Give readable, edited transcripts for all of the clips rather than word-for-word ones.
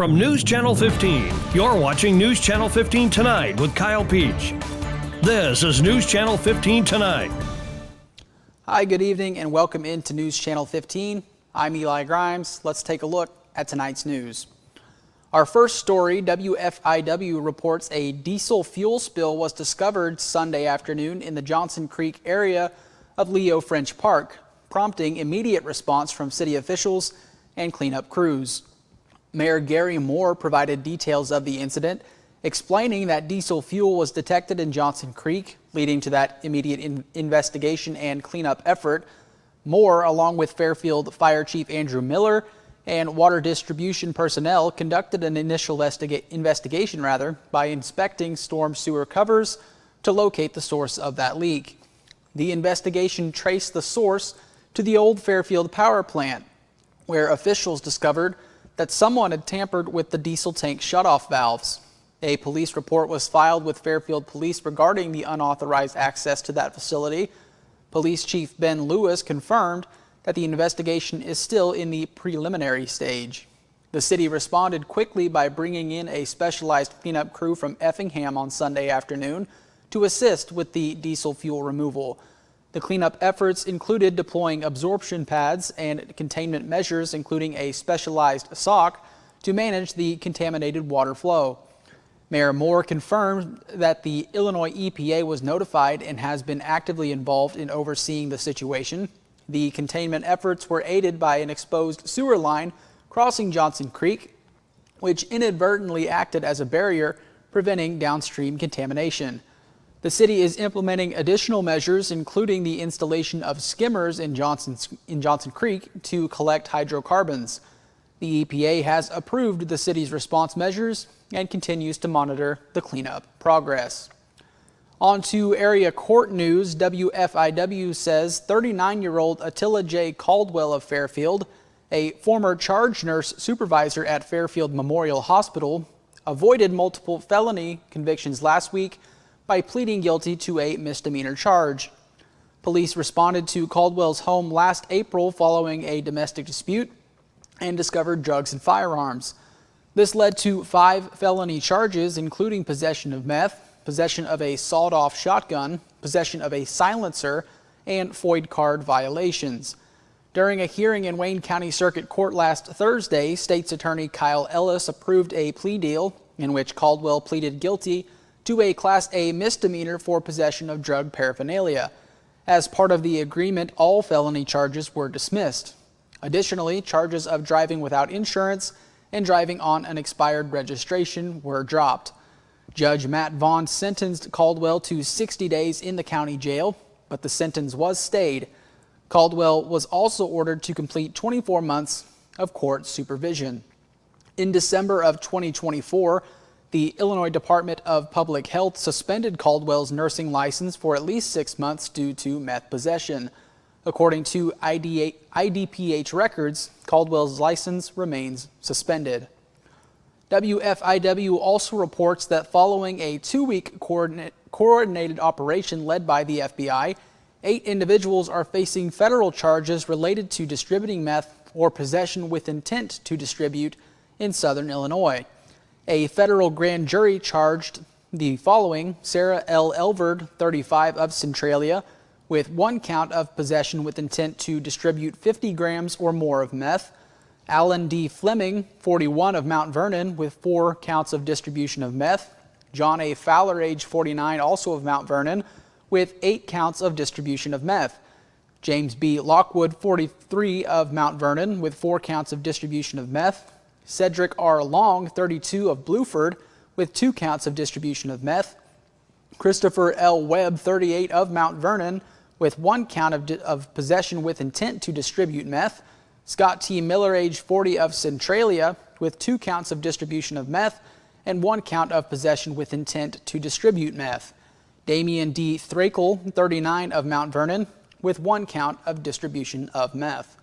From News Channel 15, you're watching News Channel 15 Tonight with Kyle Peach. This is News Channel 15 Tonight. Hi, good evening and welcome into News Channel 15. I'm Eli Grimes. Let's take a look at tonight's news. Our first story, WFIW reports a diesel fuel spill was discovered Sunday afternoon in the Johnson Creek area of Leo French Park, prompting immediate response from city officials and cleanup crews. Mayor Gary Moore provided details of the incident, explaining that diesel fuel was detected in Johnson Creek, leading to that immediate investigation and cleanup effort. Moore, along with Fairfield Fire Chief Andrew Miller and water distribution personnel, conducted an initial investigation by inspecting storm sewer covers to locate the source of that leak. The investigation traced the source to the old Fairfield power plant, where officials discovered that someone had tampered with the diesel tank shutoff valves. A police report was filed with Fairfield Police regarding the unauthorized access to that facility. Police Chief Ben Lewis confirmed that the investigation is still in the preliminary stage. The city responded quickly by bringing in a specialized cleanup crew from Effingham on Sunday afternoon to assist with the diesel fuel removal. The cleanup efforts included deploying absorption pads and containment measures, including a specialized sock to manage the contaminated water flow. Mayor Moore confirmed that the Illinois EPA was notified and has been actively involved in overseeing the situation. The containment efforts were aided by an exposed sewer line crossing Johnson Creek, which inadvertently acted as a barrier, preventing downstream contamination. The city is implementing additional measures, including the installation of skimmers in Johnson Creek to collect hydrocarbons. The EPA has approved the city's response measures and continues to monitor the cleanup progress. On to area court news. WFIW says 39-year-old Attila J. Caldwell of Fairfield, a former charge nurse supervisor at Fairfield Memorial Hospital, avoided multiple felony convictions last week by pleading guilty to a misdemeanor charge. Police responded to Caldwell's home last April following a domestic dispute and discovered drugs and firearms. This led to 5 felony charges, including possession of meth, possession of a sawed-off shotgun, possession of a silencer, and FOID card violations. During a hearing in Wayne County Circuit Court last Thursday, State's Attorney Kyle Ellis approved a plea deal in which Caldwell pleaded guilty to a Class A misdemeanor for possession of drug paraphernalia. As part of the agreement, all felony charges were dismissed. Additionally, charges of driving without insurance and driving on an expired registration were dropped. Judge Matt Vaughn sentenced Caldwell to 60 days in the county jail, but the sentence was stayed. Caldwell was also ordered to complete 24 months of court supervision. In December of 2024, the Illinois Department of Public Health suspended Caldwell's nursing license for at least 6 months due to meth possession. According to IDPH records, Caldwell's license remains suspended. WFIW also reports that following a 2-week coordinated operation led by the FBI, 8 individuals are facing federal charges related to distributing meth or possession with intent to distribute in southern Illinois. A federal grand jury charged the following: Sarah L. Elverd, 35, of Centralia, with 1 count of possession with intent to distribute 50 grams or more of meth; Alan D. Fleming, 41, of Mount Vernon, with 4 counts of distribution of meth; John A. Fowler, age 49, also of Mount Vernon, with 8 counts of distribution of meth; James B. Lockwood, 43, of Mount Vernon, with 4 counts of distribution of meth; Cedric R. Long, 32, of Bluford, with 2 counts of distribution of meth; Christopher L. Webb, 38, of Mount Vernon, with 1 count of possession with intent to distribute meth; Scott T. Miller, age 40, of Centralia, with 2 counts of distribution of meth and 1 count of possession with intent to distribute meth; Damian D. Thrakel, 39, of Mount Vernon, with 1 count of distribution of meth.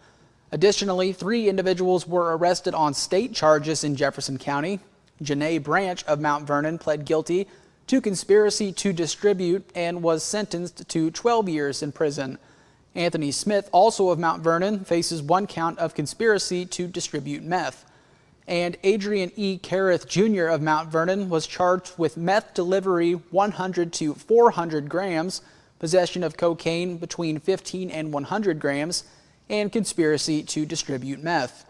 Additionally, 3 individuals were arrested on state charges in Jefferson County. Janae Branch of Mount Vernon pled guilty to conspiracy to distribute and was sentenced to 12 years in prison. Anthony Smith, also of Mount Vernon, faces 1 count of conspiracy to distribute meth. And Adrian E. Carruth Jr. of Mount Vernon was charged with meth delivery 100 to 400 grams, possession of cocaine between 15 and 100 grams, and conspiracy to distribute meth.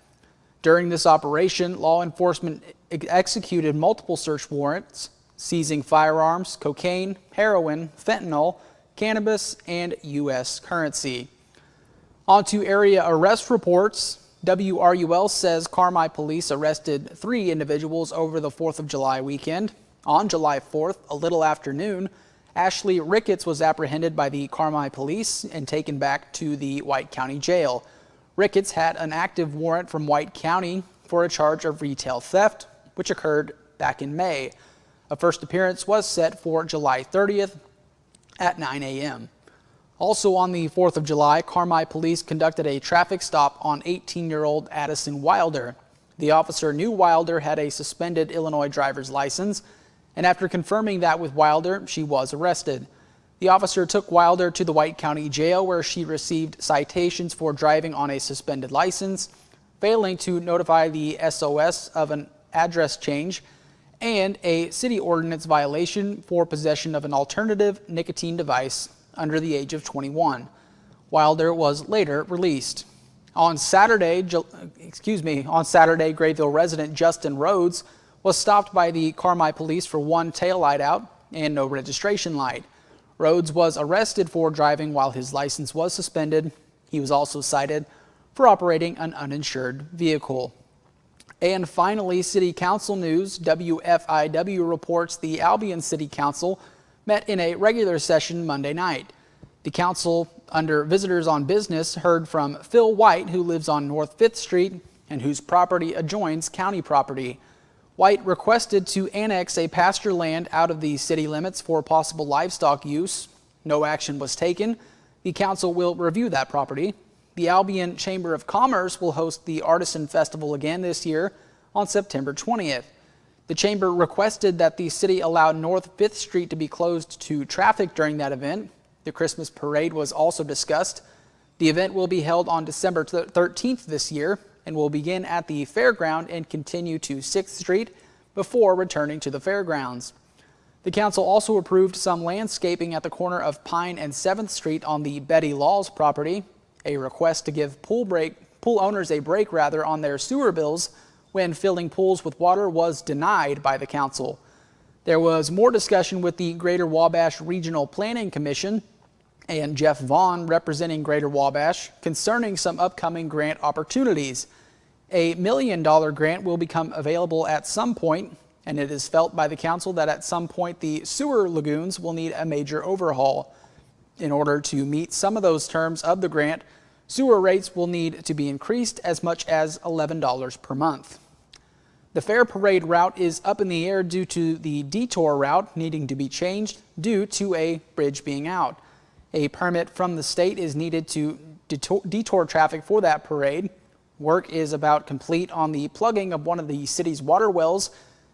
During this operation, law enforcement executed multiple search warrants, seizing firearms, cocaine, heroin, fentanyl, cannabis, and U.S. currency. On to area arrest reports. WRUL says Carmi police arrested 3 individuals over the 4th of July weekend. On July 4th, a little after noon, Ashley Ricketts was apprehended by the Carmi police and taken back to the White County Jail. Ricketts had an active warrant from White County for a charge of retail theft, which occurred back in May. A first appearance was set for July 30th at 9 a.m. Also on the 4th of July, Carmi police conducted a traffic stop on 18-year-old Addison Wilder. The officer knew Wilder had a suspended Illinois driver's license, and after confirming that with Wilder, she was arrested. The officer took Wilder to the White County Jail, where she received citations for driving on a suspended license, failing to notify the SOS of an address change, and a city ordinance violation for possession of an alternative nicotine device under the age of 21. Wilder was later released. On Saturday, Grayville resident Justin Rhodes was stopped by the Carmi police for one taillight out and no registration light. Rhodes was arrested for driving while his license was suspended. He was also cited for operating an uninsured vehicle. And finally, City Council news. WFIW reports the Albion City Council met in a regular session Monday night. The council, under Visitors on Business, heard from Phil White, who lives on North 5th Street and whose property adjoins county property. White requested to annex a pasture land out of the city limits for possible livestock use. No action was taken. The council will review that property. The Albion Chamber of Commerce will host the Artisan Festival again this year on September 20th. The chamber requested that the city allow North 5th Street to be closed to traffic during that event. The Christmas parade was also discussed. The event will be held on December 13th this year and will begin at the fairground and continue to 6th Street before returning to the fairgrounds. The council also approved some landscaping at the corner of Pine and 7th Street on the Betty Laws property. A request to give pool owners a break on their sewer bills when filling pools with water was denied by the council. There was more discussion with the Greater Wabash Regional Planning Commission and Jeff Vaughn, representing Greater Wabash, concerning some upcoming grant opportunities. A $1 million grant will become available at some point, and it is felt by the council that at some point the sewer lagoons will need a major overhaul. In order to meet some of those terms of the grant, sewer rates will need to be increased as much as $11 per month. The Fair Parade route is up in the air due to the detour route needing to be changed due to a bridge being out. A permit from the state is needed to detour traffic for that parade. Work is about complete on the plugging of one of the city's water wells,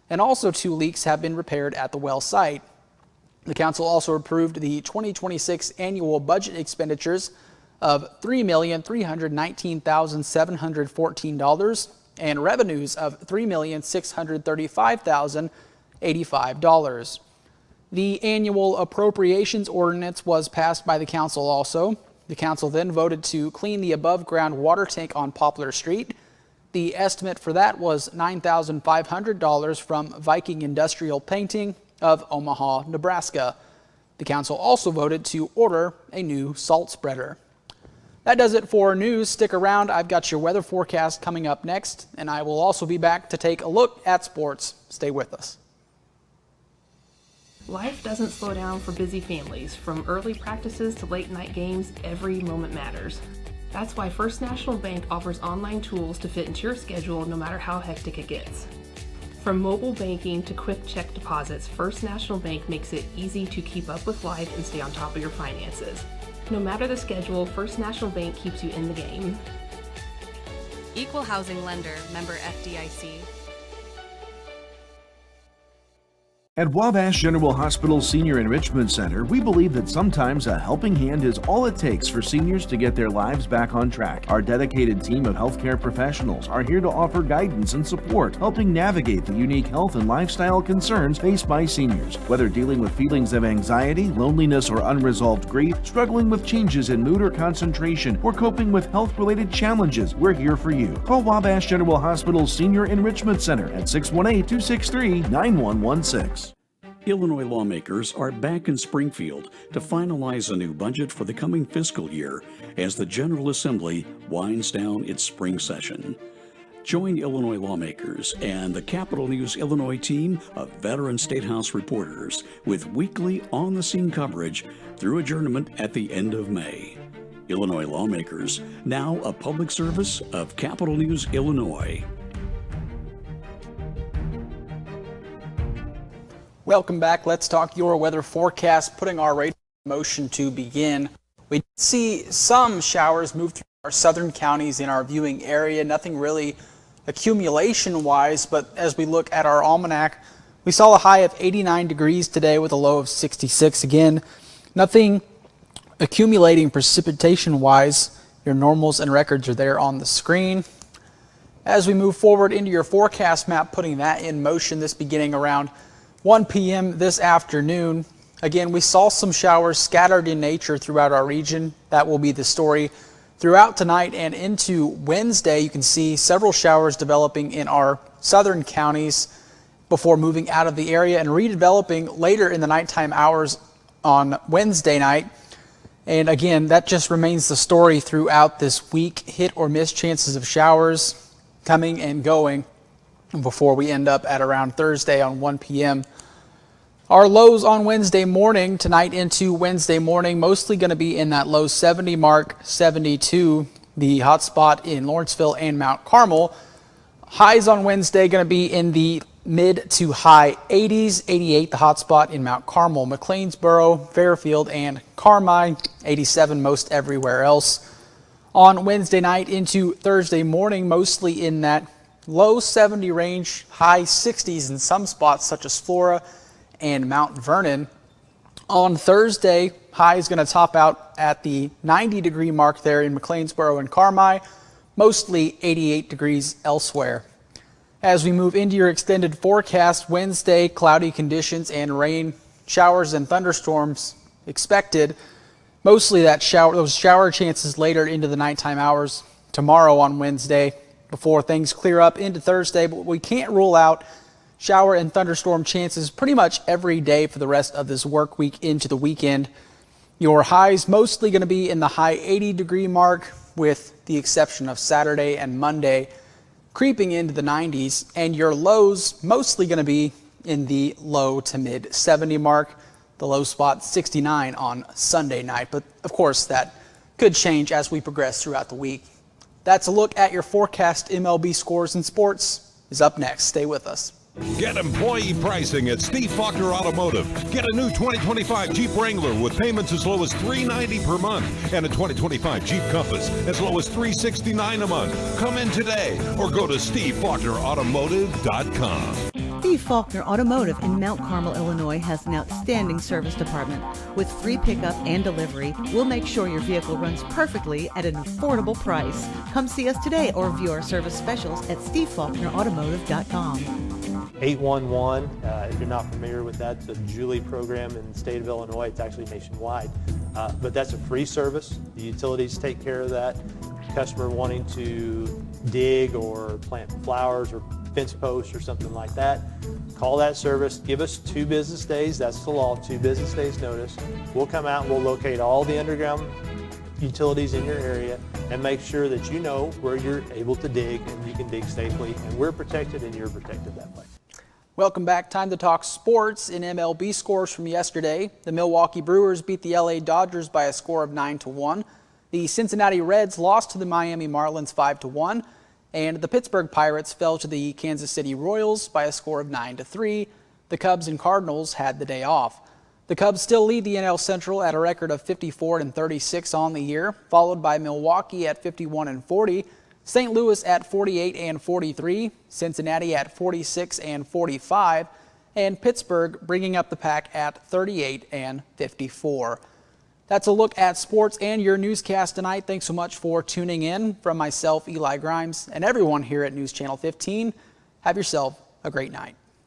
and also 2 leaks have been repaired at the well site. The council also approved the 2026 annual budget expenditures of $3,319,714 and revenues of $3,635,085. The annual appropriations ordinance was passed by the council also. The council then voted to clean the above-ground water tank on Poplar Street. The estimate for that was $9,500 from Viking Industrial Painting of Omaha, Nebraska. The council also voted to order a new salt spreader. That does it for news. Stick around. I've got your weather forecast coming up next, and I will also be back to take a look at sports. Stay with us. Life doesn't slow down for busy families. From early practices to late night games, every moment matters. That's why First National Bank offers online tools to fit into your schedule no matter how hectic it gets. From mobile banking to quick check deposits, First National Bank makes it easy to keep up with life and stay on top of your finances. No matter the schedule, First National Bank keeps you in the game. Equal housing lender, member FDIC. At Wabash General Hospital Senior Enrichment Center, we believe that sometimes a helping hand is all it takes for seniors to get their lives back on track. Our dedicated team of healthcare professionals are here to offer guidance and support, helping navigate the unique health and lifestyle concerns faced by seniors. Whether dealing with feelings of anxiety, loneliness, or unresolved grief, struggling with changes in mood or concentration, or coping with health-related challenges, we're here for you. Call Wabash General Hospital Senior Enrichment Center at 618-263-9116. Illinois lawmakers are back in Springfield to finalize a new budget for the coming fiscal year as the General Assembly winds down its spring session. Join Illinois lawmakers and the Capital News Illinois team of veteran State House reporters with weekly on-the-scene coverage through adjournment at the end of May. Illinois lawmakers, now a public service of Capital News Illinois. Welcome back. Let's talk your weather forecast, putting our radar in motion to begin. We see some showers move through our southern counties in our viewing area. Nothing really accumulation-wise, but as we look at our almanac, we saw a high of 89 degrees today with a low of 66. Again, nothing accumulating precipitation-wise. Your normals and records are there on the screen. As we move forward into your forecast map, putting that in motion, this beginning around 1 p.m. this afternoon. Again, we saw some showers scattered in nature throughout our region. That will be the story throughout tonight and into Wednesday. You can see several showers developing in our southern counties before moving out of the area and redeveloping later in the nighttime hours on Wednesday night. And again, that just remains the story throughout this week. Hit or miss chances of showers coming and going before we end up at around Thursday on 1 p.m. Our lows on Wednesday morning, tonight into Wednesday morning, mostly going to be in that low 70 mark, 72, the hot spot in Lawrenceville and Mount Carmel. Highs on Wednesday going to be in the mid to high 80s, 88 the hot spot in Mount Carmel, McLeansboro, Fairfield, and Carmi, 87 most everywhere else. On Wednesday night into Thursday morning, mostly in that low 70 range, high 60s in some spots such as Flora and Mount Vernon. On Thursday, high is going to top out at the 90 degree mark there in McLeansboro and Carmi, mostly 88 degrees elsewhere. As we move into your extended forecast, Wednesday, cloudy conditions and rain, showers and thunderstorms expected. Mostly those shower chances later into the nighttime hours tomorrow on Wednesday before things clear up into Thursday, but we can't rule out shower and thunderstorm chances pretty much every day for the rest of this work week into the weekend. Your highs mostly going to be in the high 80 degree mark with the exception of Saturday and Monday, creeping into the 90s, and your lows mostly going to be in the low to mid 70 mark. The low spot 69 on Sunday night, but of course that could change as we progress throughout the week. That's a look at your forecast. MLB scores and sports is up next. Stay with us. Get employee pricing at Steve Faulkner Automotive. Get a new 2025 Jeep Wrangler with payments as low as $390 per month and a 2025 Jeep Compass as low as $369 a month. Come in today or go to SteveFaulknerAutomotive.com. Steve Faulkner Automotive in Mount Carmel, Illinois has an outstanding service department. With free pickup and delivery, we'll make sure your vehicle runs perfectly at an affordable price. Come see us today or view our service specials at SteveFaulknerAutomotive.com. 811, if you're not familiar with that, it's a Julie program in the state of Illinois. It's actually nationwide, but that's a free service. The utilities take care of that. Customer wanting to dig or plant flowers or fence posts or something like that, call that service, give us 2 business days, that's the law, 2 business days notice. We'll come out and we'll locate all the underground utilities in your area and make sure that you know where you're able to dig and you can dig safely, and we're protected and you're protected that way. Welcome back. Time to talk sports. In MLB scores from yesterday, the Milwaukee Brewers beat the LA Dodgers by a score of 9-1. The Cincinnati Reds lost to the Miami Marlins 5-1. And the Pittsburgh Pirates fell to the Kansas City Royals by a score of 9-3. The Cubs and Cardinals had the day off. The Cubs still lead the NL Central at a record of 54-36 on the year, followed by Milwaukee at 51-40, St. Louis at 48-43, Cincinnati at 46-45, and Pittsburgh bringing up the pack at 38-54. That's a look at sports and your newscast tonight. Thanks so much for tuning in. From myself, Eli Grimes, and everyone here at News Channel 15, have yourself a great night.